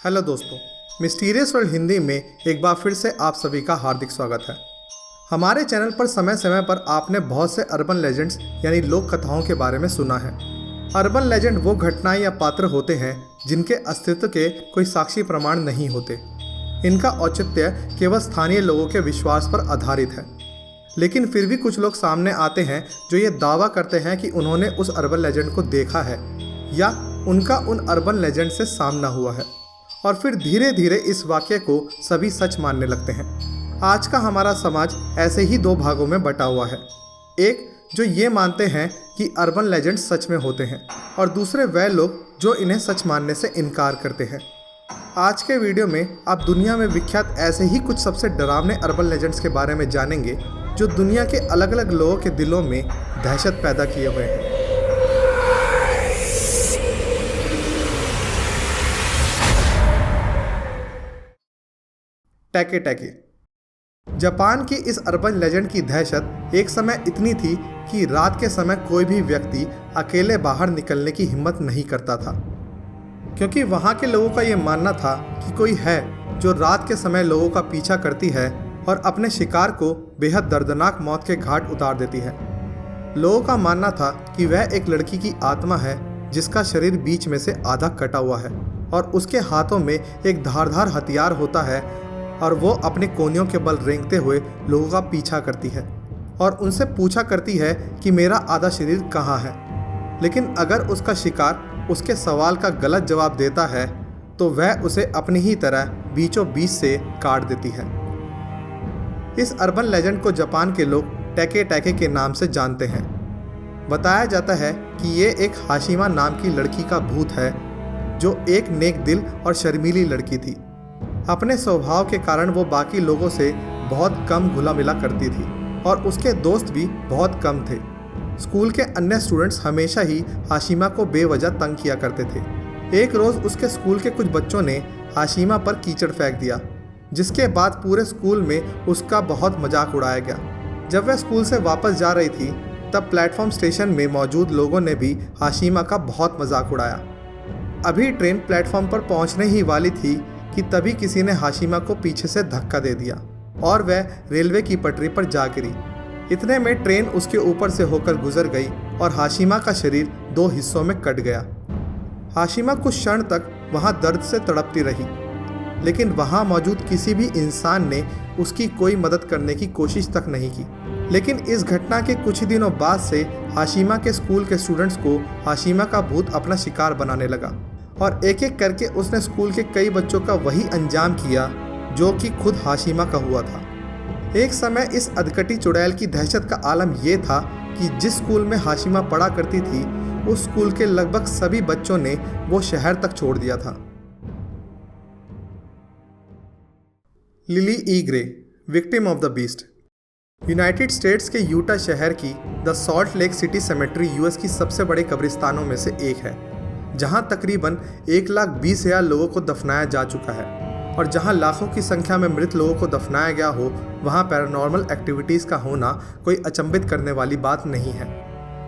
Hello दोस्तों, mysterious world Hindi में एक बार फिर से आप सभी का हार्दिक स्वागत है। हमारे चैनल पर समय समय पर आपने बहुत से अर्बन लेजेंड्स यानी लोक कथाओं के बारे में सुना है। अर्बन लेजेंड वो घटनाएं या पात्र होते हैं जिनके अस्तित्व के कोई साक्षी प्रमाण नहीं होते। इनका औचित्य केवल स्थानीय लोगों के विश्वास पर आधारित है, लेकिन फिर भी कुछ लोग सामने आते हैं जो ये दावा करते हैं कि उन्होंने उस अर्बन लेजेंड को देखा है या उनका उन अर्बन लेजेंड से सामना हुआ है, और फिर धीरे धीरे इस वाक्य को सभी सच मानने लगते हैं। आज का हमारा समाज ऐसे ही दो भागों में बटा हुआ है। एक जो ये मानते हैं कि अर्बन लेजेंड सच में होते हैं, और दूसरे वह लोग जो इन्हें सच मानने से इनकार करते हैं। आज के वीडियो में आप दुनिया में विख्यात ऐसे ही कुछ सबसे डरावने अर्बन लेजेंड्स के बारे में जानेंगे जो दुनिया के अलग अलग लोगों के दिलों में दहशत पैदा किए हुए हैं। टैके टैके। जापान की इस अर्बन लेजेंड की दहशत एक समय इतनी थी कि रात के समय कोई भी व्यक्ति अकेले बाहर निकलने की हिम्मत नहीं करता था, क्योंकि वहाँ के लोगों का ये मानना था कि कोई है जो रात के समय लोगों का पीछा करती है और अपने शिकार को बेहद दर्दनाक मौत के घाट उतार देती है। लोगों का मानना था कि वह एक लड़की की आत्मा है जिसका शरीर बीच में से आधा कटा हुआ है और उसके हाथों में एक धारदार हथियार होता है, और वो अपने कोनियों के बल रेंगते हुए लोगों का पीछा करती है और उनसे पूछा करती है कि मेरा आधा शरीर कहाँ है। लेकिन अगर उसका शिकार उसके सवाल का गलत जवाब देता है तो वह उसे अपनी ही तरह बीचों बीच से काट देती है। इस अर्बन लेजेंड को जापान के लोग टैके टैके के नाम से जानते हैं। बताया जाता है कि ये एक हाशिमा नाम की लड़की का भूत है जो एक नेक दिल और शर्मीली लड़की थी। अपने स्वभाव के कारण वो बाकी लोगों से बहुत कम घुला मिला करती थी और उसके दोस्त भी बहुत कम थे। स्कूल के अन्य स्टूडेंट्स हमेशा ही हाशिमा को बेवजह तंग किया करते थे। एक रोज़ उसके स्कूल के कुछ बच्चों ने हाशिमा पर कीचड़ फेंक दिया, जिसके बाद पूरे स्कूल में उसका बहुत मजाक उड़ाया गया। जब वह स्कूल से वापस जा रही थी तब प्लेटफॉर्म स्टेशन में मौजूद लोगों ने भी हाशिमा का बहुत मजाक उड़ाया। अभी ट्रेन प्लेटफॉर्म पर पहुंचने ही वाली थी कि तभी किसी ने हाशिमा को पीछे से धक्का दे दिया और वह रेलवे की पटरी पर जा गिरी। इतने में ट्रेन उसके ऊपर से होकर गुजर गई और हाशिमा का शरीर दो हिस्सों में कट गया। हाशिमा कुछ क्षण तक वहां दर्द से तड़पती रही, लेकिन वहां मौजूद किसी भी इंसान ने उसकी कोई मदद करने की कोशिश तक नहीं की। लेकिन इस घटना के कुछ ही दिनों बाद से हाशिमा के स्कूल के स्टूडेंट्स को हाशिमा का भूत अपना शिकार बनाने लगा और एक एक करके उसने स्कूल के कई बच्चों का वही अंजाम किया जो कि खुद हाशिमा का हुआ था। एक समय इस अधकटी चुड़ैल की दहशत का आलम यह था कि जिस स्कूल में हाशिमा पढ़ा करती थी उस स्कूल के लगभग सभी बच्चों ने वो शहर तक छोड़ दिया था। Lily E grey, victim of the beast. United states के यूटा शहर की the salt lake city cemetery US की सबसे बड़े कब्रिस्तानों में से एक है, जहां तकरीबन 1,20,000 लोगों को दफनाया जा चुका है। और जहां लाखों की संख्या में मृत लोगों को दफनाया गया हो, वहां पैरानॉर्मल एक्टिविटीज़ का होना कोई अचंभित करने वाली बात नहीं है।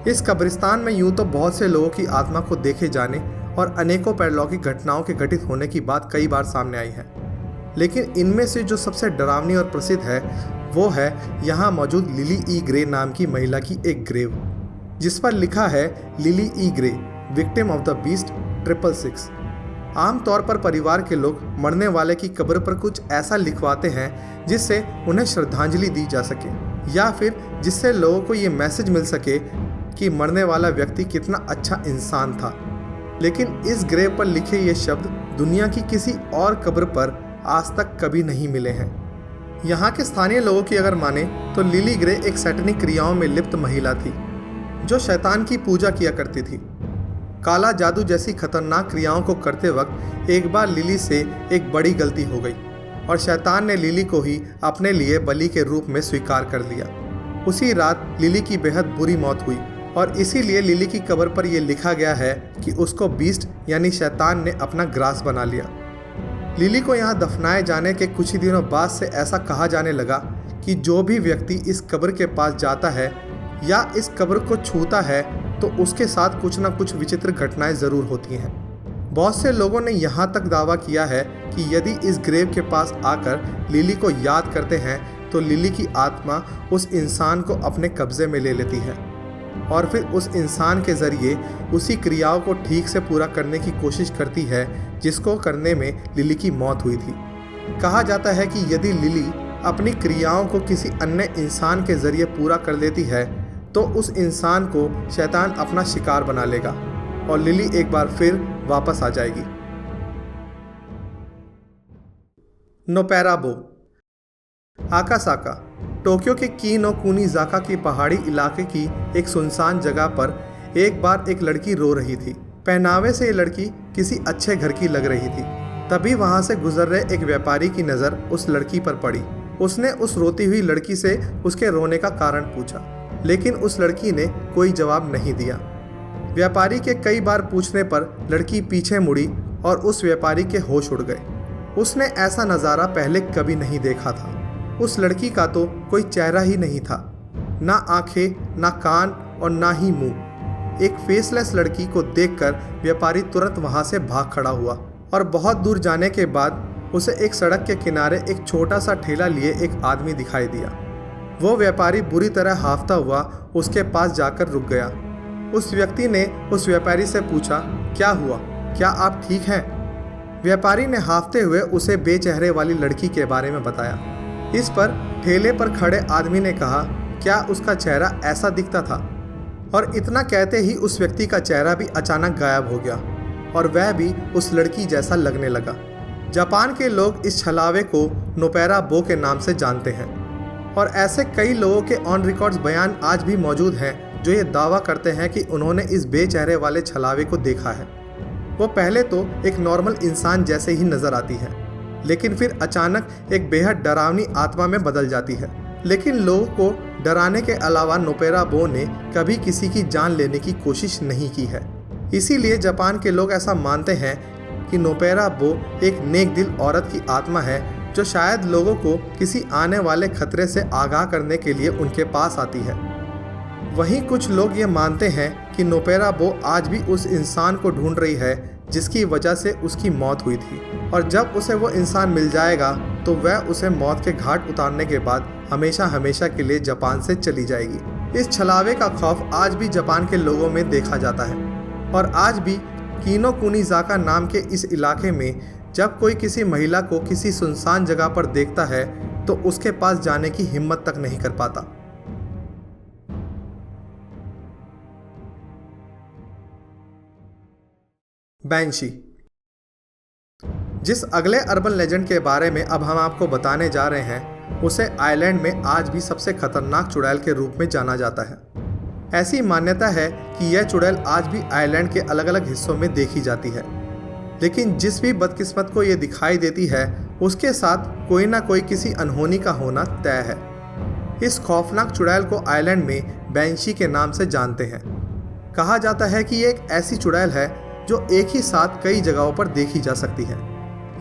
इस कब्रिस्तान में यूं तो बहुत से लोगों की आत्मा को देखे जाने और अनेकों पैरलौकिक घटनाओं के घटित होने की बात कई बार सामने आई है, लेकिन इनमें से जो सबसे डरावनी और प्रसिद्ध है वो है यहाँ मौजूद लिली ई ग्रे नाम की महिला की एक ग्रेव, जिस पर लिखा है lily E grey, victim of the beast 666। आमतौर पर परिवार के लोग मरने वाले की कब्र पर कुछ ऐसा लिखवाते हैं जिससे उन्हें श्रद्धांजलि दी जा सके, या फिर जिससे लोगों को ये मैसेज मिल सके कि मरने वाला व्यक्ति कितना अच्छा इंसान था। लेकिन इस ग्रेव पर लिखे ये शब्द दुनिया की किसी और कब्र पर आज तक कभी नहीं मिले हैं। यहाँ के स्थानीय लोगों की अगर माने तो लिली ग्रे एक सैटनिक क्रियाओं में लिप्त महिला थी जो शैतान की पूजा किया करती थी। काला जादू जैसी खतरनाक क्रियाओं को करते वक्त एक बार लिली से एक बड़ी गलती हो गई और शैतान ने लिली को ही अपने लिए बलि के रूप में स्वीकार कर लिया। उसी रात लिली की बेहद बुरी मौत हुई और इसीलिए लिली की कब्र पर यह लिखा गया है कि उसको बीस्ट यानी शैतान ने अपना ग्रास बना लिया। लिली को यहाँ दफनाए जाने के कुछ ही दिनों बाद से ऐसा कहा जाने लगा कि जो भी व्यक्ति इस कब्र के पास जाता है या इस कब्र को छूता है तो उसके साथ कुछ ना कुछ विचित्र घटनाएं ज़रूर होती हैं। बहुत से लोगों ने यहाँ तक दावा किया है कि यदि इस ग्रेव के पास आकर लिली को याद करते हैं तो लिली की आत्मा उस इंसान को अपने कब्जे में ले लेती है और फिर उस इंसान के ज़रिए उसी क्रियाओं को ठीक से पूरा करने की कोशिश करती है जिसको करने में लिली की मौत हुई थी। कहा जाता है कि यदि लिली अपनी क्रियाओं को किसी अन्य इंसान के ज़रिए पूरा कर लेती है तो उस इंसान को शैतान अपना शिकार बना लेगा और लिली एक बार फिर वापस आ जाएगी। नोपेराबो। आकासाका टोक्यो के किनोकुनिज़ाका की पहाड़ी इलाके की एक सुनसान जगह पर एक बार एक लड़की रो रही थी। पहनावे से ये लड़की किसी अच्छे घर की लग रही थी। तभी वहां से गुजर रहे एक व्यापारी की नज़र उस लड़की पर पड़ी। उसने उस रोती हुई लड़की से उसके रोने का कारण पूछा, लेकिन उस लड़की ने कोई जवाब नहीं दिया। व्यापारी के कई बार पूछने पर लड़की पीछे मुड़ी और उस व्यापारी के होश उड़ गए। उसने ऐसा नज़ारा पहले कभी नहीं देखा था। उस लड़की का तो कोई चेहरा ही नहीं था, ना आंखें, ना कान और ना ही मुंह। एक फेसलेस लड़की को देखकर व्यापारी तुरंत वहां से भाग खड़ा हुआ और बहुत दूर जाने के बाद उसे एक सड़क के किनारे एक छोटा सा ठेला लिए एक आदमी दिखाई दिया। वो व्यापारी बुरी तरह हांफता हुआ उसके पास जाकर रुक गया। उस व्यक्ति ने उस व्यापारी से पूछा, क्या हुआ, क्या आप ठीक हैं? व्यापारी ने हांफते हुए उसे बेचेहरे वाली लड़की के बारे में बताया। इस पर ठेले पर खड़े आदमी ने कहा, क्या उसका चेहरा ऐसा दिखता था? और इतना कहते ही उस व्यक्ति का चेहरा भी अचानक गायब हो गया और वह भी उस लड़की जैसा लगने लगा। जापान के लोग इस छलावे को नोपेराबो के नाम से जानते हैं और ऐसे कई लोगों के ऑन रिकॉर्ड्स बयान आज भी मौजूद हैं जो ये दावा करते हैं कि उन्होंने इस बेचेहरे वाले छलावे को देखा है। वो पहले तो एक नॉर्मल इंसान जैसे ही नज़र आती है, लेकिन फिर अचानक एक बेहद डरावनी आत्मा में बदल जाती है। लेकिन लोगों को डराने के अलावा नोपेराबो ने कभी किसी की जान लेने की कोशिश नहीं की है। इसीलिए जापान के लोग ऐसा मानते हैं कि नोपेराबो एक नेक दिल औरत की आत्मा है जो शायद लोगों को किसी आने वाले खतरे से आगाह करने के लिए उनके पास आती है। वहीं कुछ लोग ये मानते हैं कि नोपेराबो आज भी उस इंसान को ढूंढ रही है जिसकी वजह से उसकी मौत हुई थी, और जब उसे वो इंसान मिल जाएगा तो वह उसे मौत के घाट उतारने के बाद हमेशा हमेशा के लिए जापान से चली जाएगी। इस छलावे का खौफ आज भी जापान के लोगों में देखा जाता है और आज भी किनोकुनिज़ाका नाम के इस इलाके में जब कोई किसी महिला को किसी सुनसान जगह पर देखता है तो उसके पास जाने की हिम्मत तक नहीं कर पाता। बैंशी। जिस अगले अर्बन लेजेंड के बारे में अब हम आपको बताने जा रहे हैं उसे आइलैंड में आज भी सबसे खतरनाक चुड़ैल के रूप में जाना जाता है। ऐसी मान्यता है कि यह चुड़ैल आज भी आइलैंड के अलग अलग हिस्सों में देखी जाती है, लेकिन जिस भी बदकिस्मत को यह दिखाई देती है उसके साथ कोई ना कोई किसी अनहोनी का होना तय है। इस खौफनाक चुड़ैल को आइलैंड में बैंशी के नाम से जानते हैं। कहा जाता है कि ये एक ऐसी चुड़ैल है जो एक ही साथ कई जगहों पर देखी जा सकती है।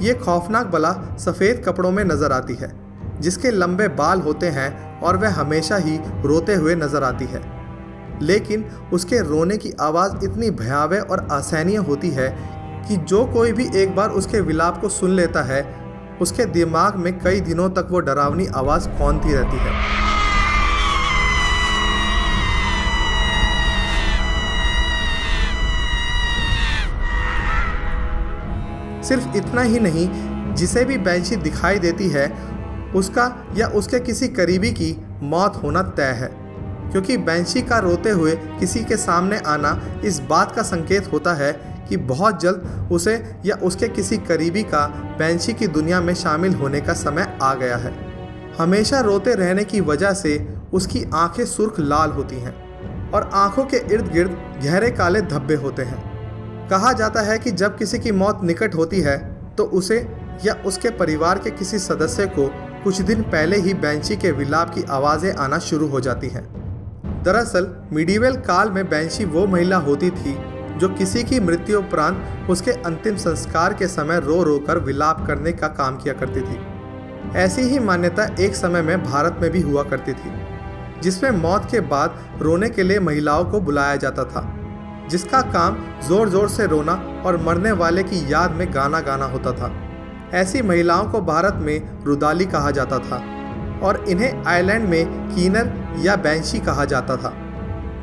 ये खौफनाक बला सफ़ेद कपड़ों में नज़र आती है, जिसके लंबे बाल होते हैं और वह हमेशा ही रोते हुए नज़र आती है। लेकिन उसके रोने की आवाज़ इतनी भयावह और असहनीय होती है कि जो कोई भी एक बार उसके विलाप को सुन लेता है उसके दिमाग में कई दिनों तक वो डरावनी आवाज़ कौंधती रहती है। सिर्फ इतना ही नहीं, जिसे भी बैंशी दिखाई देती है उसका या उसके किसी करीबी की मौत होना तय है, क्योंकि बैंशी का रोते हुए किसी के सामने आना इस बात का संकेत होता है कि बहुत जल्द उसे या उसके किसी करीबी का बैंशी की दुनिया में शामिल होने का समय आ गया है। हमेशा रोते रहने की वजह से उसकी आंखें सुर्ख लाल होती हैं और आंखों के इर्द गिर्द गहरे काले धब्बे होते हैं। कहा जाता है कि जब किसी की मौत निकट होती है तो उसे या उसके परिवार के किसी सदस्य को कुछ दिन पहले ही बैंशी के विलाप की आवाज़ें आना शुरू हो जाती हैं। दरअसल मिडीवल काल में बैंशी वो महिला होती थी जो किसी की मृत्यु उपरांत उसके अंतिम संस्कार के समय रो रो कर विलाप करने का काम किया करती थी। ऐसी ही मान्यता एक समय में भारत में भी हुआ करती थी, जिसमें मौत के बाद रोने के लिए महिलाओं को बुलाया जाता था, जिसका काम ज़ोर ज़ोर से रोना और मरने वाले की याद में गाना गाना होता था। ऐसी महिलाओं को भारत में रुदाली कहा जाता था और इन्हें आयरलैंड में कीनर या बैंशी कहा जाता था,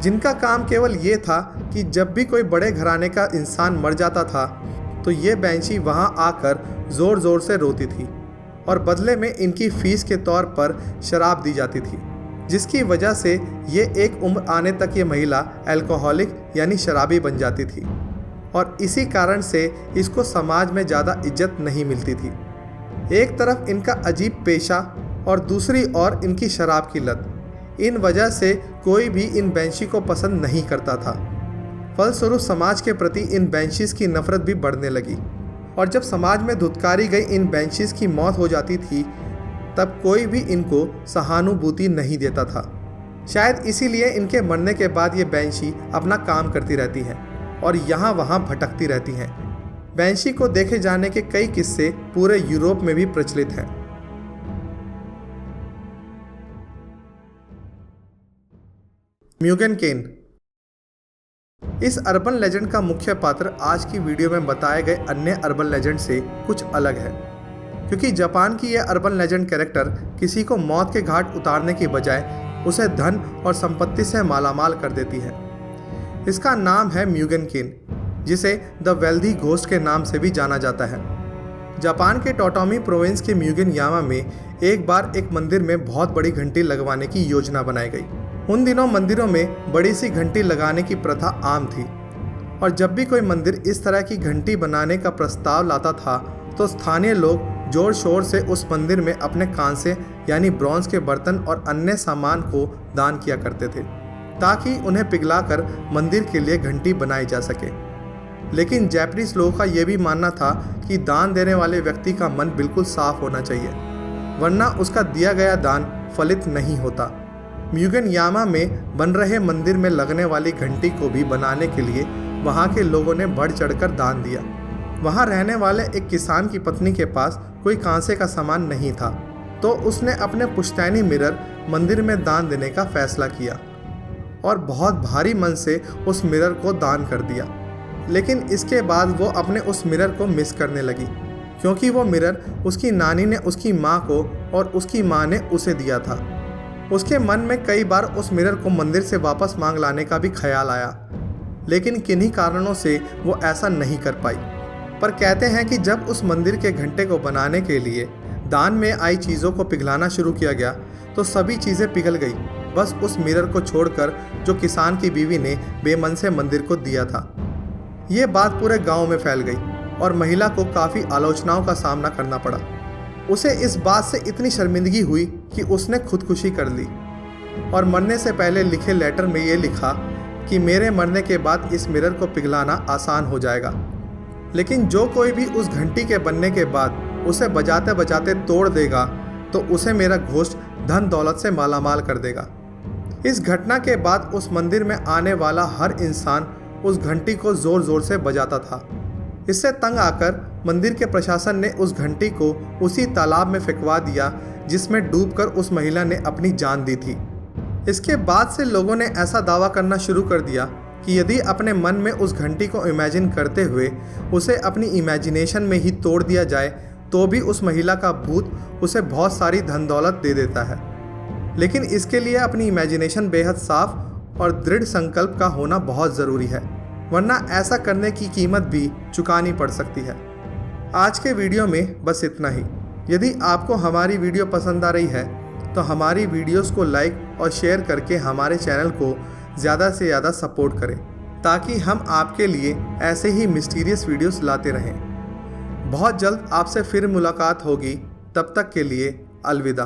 जिनका काम केवल ये था कि जब भी कोई बड़े घराने का इंसान मर जाता था तो ये बैंशी वहाँ आकर ज़ोर ज़ोर से रोती थी और बदले में इनकी फ़ीस के तौर पर शराब दी जाती थी, जिसकी वजह से ये एक उम्र आने तक ये महिला अल्कोहलिक यानी शराबी बन जाती थी और इसी कारण से इसको समाज में ज़्यादा इज्जत नहीं मिलती थी। एक तरफ इनका अजीब पेशा और दूसरी ओर इनकी शराब की लत, इन वजह से कोई भी इन बैंशी को पसंद नहीं करता था। फलस्वरूप समाज के प्रति इन बैंशीज़ की नफ़रत भी बढ़ने लगी और जब समाज में धुतकारी गई इन बैंशीज़ की मौत हो जाती थी तब कोई भी इनको सहानुभूति नहीं देता था। शायद इसीलिए इनके मरने के बाद ये बैंशी अपना काम करती रहती हैं और यहाँ वहाँ भटकती रहती हैं। बैंशी को देखे जाने के कई किस्से पूरे यूरोप में भी प्रचलित हैं। म्यूगन केन। इस अर्बन लेजेंड का मुख्य पात्र आज की वीडियो में बताए गए अन्य अर्बन लेजेंड से कुछ अलग है, क्योंकि जापान की यह अर्बन लेजेंड कैरेक्टर किसी को मौत के घाट उतारने की बजाय उसे धन और संपत्ति से मालामाल कर देती है। इसका नाम है म्यूगन केन, जिसे द वेल्दी घोस्ट के नाम से भी जाना जाता है। जापान के टोटोमी प्रोविंस के म्यूगन यामा में एक बार एक मंदिर में बहुत बड़ी घंटी लगवाने की योजना बनाई गई। उन दिनों मंदिरों में बड़ी सी घंटी लगाने की प्रथा आम थी और जब भी कोई मंदिर इस तरह की घंटी बनाने का प्रस्ताव लाता था तो स्थानीय लोग जोर शोर से उस मंदिर में अपने कांसे यानी ब्रॉन्ज के बर्तन और अन्य सामान को दान किया करते थे, ताकि उन्हें पिघलाकर मंदिर के लिए घंटी बनाई जा सके। लेकिन जापानीज लोगों का यह भी मानना था कि दान देने वाले व्यक्ति का मन बिल्कुल साफ होना चाहिए, वरना उसका दिया गया दान फलित नहीं होता। म्यूगन यामा में बन रहे मंदिर में लगने वाली घंटी को भी बनाने के लिए वहाँ के लोगों ने बढ़ चढ़कर दान दिया। वहाँ रहने वाले एक किसान की पत्नी के पास कोई कांसे का सामान नहीं था, तो उसने अपने पुश्तैनी मिरर मंदिर में दान देने का फैसला किया और बहुत भारी मन से उस मिरर को दान कर दिया। लेकिन इसके बाद वो अपने उस मिरर को मिस करने लगी, क्योंकि वो मिरर उसकी नानी ने उसकी माँ को और उसकी माँ ने उसे दिया था। उसके मन में कई बार उस मिरर को मंदिर से वापस मांग लाने का भी ख्याल आया, लेकिन किन्हीं कारणों से वो ऐसा नहीं कर पाई। पर कहते हैं कि जब उस मंदिर के घंटे को बनाने के लिए दान में आई चीज़ों को पिघलाना शुरू किया गया तो सभी चीज़ें पिघल गई, बस उस मिरर को छोड़कर जो किसान की बीवी ने बेमन से मंदिर को दिया था। ये बात पूरे गांव में फैल गई और महिला को काफ़ी आलोचनाओं का सामना करना पड़ा। उसे इस बात से इतनी शर्मिंदगी हुई कि उसने खुदकुशी कर ली और मरने से पहले लिखे लेटर में ये लिखा कि मेरे मरने के बाद इस मिरर को पिघलाना आसान हो जाएगा, लेकिन जो कोई भी उस घंटी के बनने के बाद उसे बजाते बजाते तोड़ देगा तो उसे मेरा घोस्ट धन दौलत से मालामाल कर देगा। इस घटना के बाद उस मंदिर में आने वाला हर इंसान उस घंटी को ज़ोर ज़ोर से बजाता था। इससे तंग आकर मंदिर के प्रशासन ने उस घंटी को उसी तालाब में फेंकवा दिया जिसमें डूबकर उस महिला ने अपनी जान दी थी। इसके बाद से लोगों ने ऐसा दावा करना शुरू कर दिया कि यदि अपने मन में उस घंटी को इमेजिन करते हुए उसे अपनी इमेजिनेशन में ही तोड़ दिया जाए तो भी उस महिला का भूत उसे बहुत सारी धन दौलत दे देता है। लेकिन इसके लिए अपनी इमेजिनेशन बेहद साफ और दृढ़ संकल्प का होना बहुत ज़रूरी है, वरना ऐसा करने की कीमत भी चुकानी पड़ सकती है। आज के वीडियो में बस इतना ही। यदि आपको हमारी वीडियो पसंद आ रही है तो हमारी वीडियोस को लाइक और शेयर करके हमारे चैनल को ज़्यादा से ज़्यादा सपोर्ट करें, ताकि हम आपके लिए ऐसे ही मिस्टीरियस वीडियोस लाते रहें। बहुत जल्द आपसे फिर मुलाकात होगी, तब तक के लिए अलविदा।